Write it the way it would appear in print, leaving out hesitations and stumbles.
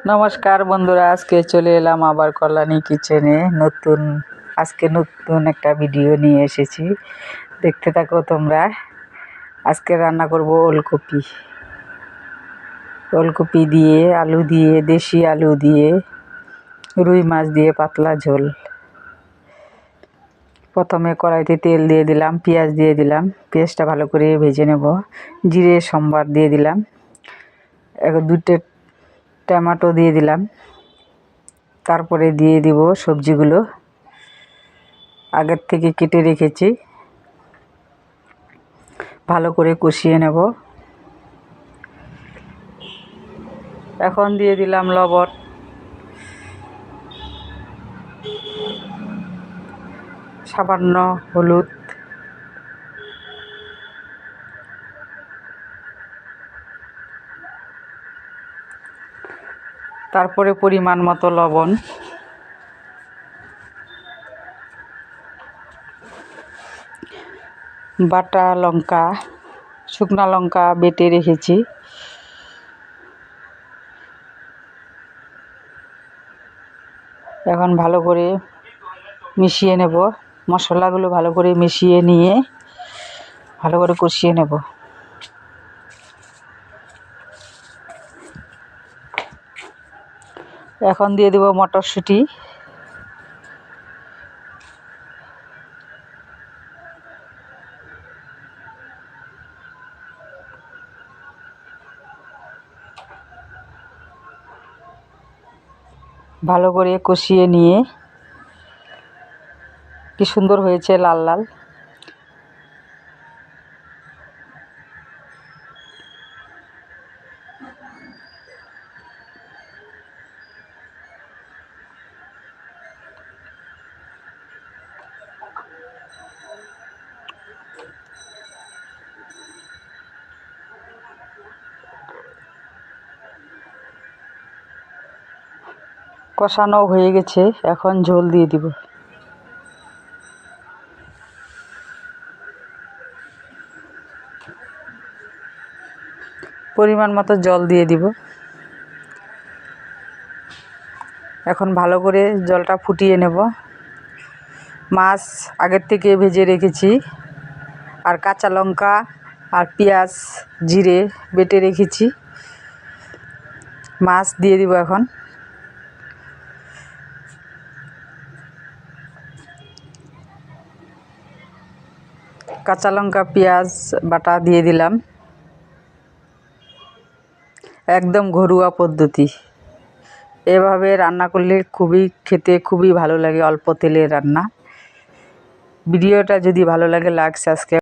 নমস্কার বন্ধুরা, আজকে চলে এলাম আবার কল্যাণী কিচেনে। আজকে নতুন একটা ভিডিও নিয়ে এসেছি, দেখতে থাকো তোমরা। আজকে রান্না করব ওলকপি দিয়ে, আলু দিয়ে, দেশি আলু দিয়ে, রুই মাছ দিয়ে পাতলা ঝোল। প্রথমে কড়াইতে তেল দিয়ে দিলাম, পেঁয়াজ দিয়ে দিলাম, পেঁয়াজটা ভালো করে ভেজে নেব। জিরে সম্বার দিয়ে দিলাম, দুটো টমেটো দিয়ে দিলাম। তারপরে দিয়ে দিব সবজিগুলো আগের থেকে কেটে রেখেছি, ভালো করে কষিয়ে নেব। এখন দিয়ে দিলাম লবণ, সামান্য হলুদ, তারপরে পরিমাণ মতো লবণ, বাটা লঙ্কা, শুকনো লঙ্কা বেটে রেখেছি। এখন ভালো করে মিশিয়ে নেব, মশলাগুলো ভালো করে মিশিয়ে নিয়ে ভালো করে কষিয়ে নেব। এখন দিয়ে দেব মটরশুঁটি, ভালো করে কষিয়ে নিয়ে, কি সুন্দর হয়েছে লাল লাল। কষানো হয়ে গেছে, এখন ঝোল দিয়ে দিব। পরিমাণ মতো জল দিয়ে দিব। এখন ভালো করে জলটা ফুটিয়ে নেব। মাছ আগের থেকে ভেজে রেখেছি, আর কাঁচা লঙ্কা আর পেঁয়াজ জিরে বেটে রেখেছি। মাছ দিয়ে দিব এখন। কাঁচা লঙ্কা পেঁয়াজ বাটা দিয়ে দিলাম। একদম ঘরোয়া পদ্ধতি, এভাবে রান্না করলে খেতে খুবই ভালো লাগে, অল্প তেলের রান্না। ভিডিওটা যদি ভালো লাগে লাইক সাবস্ক্রাইব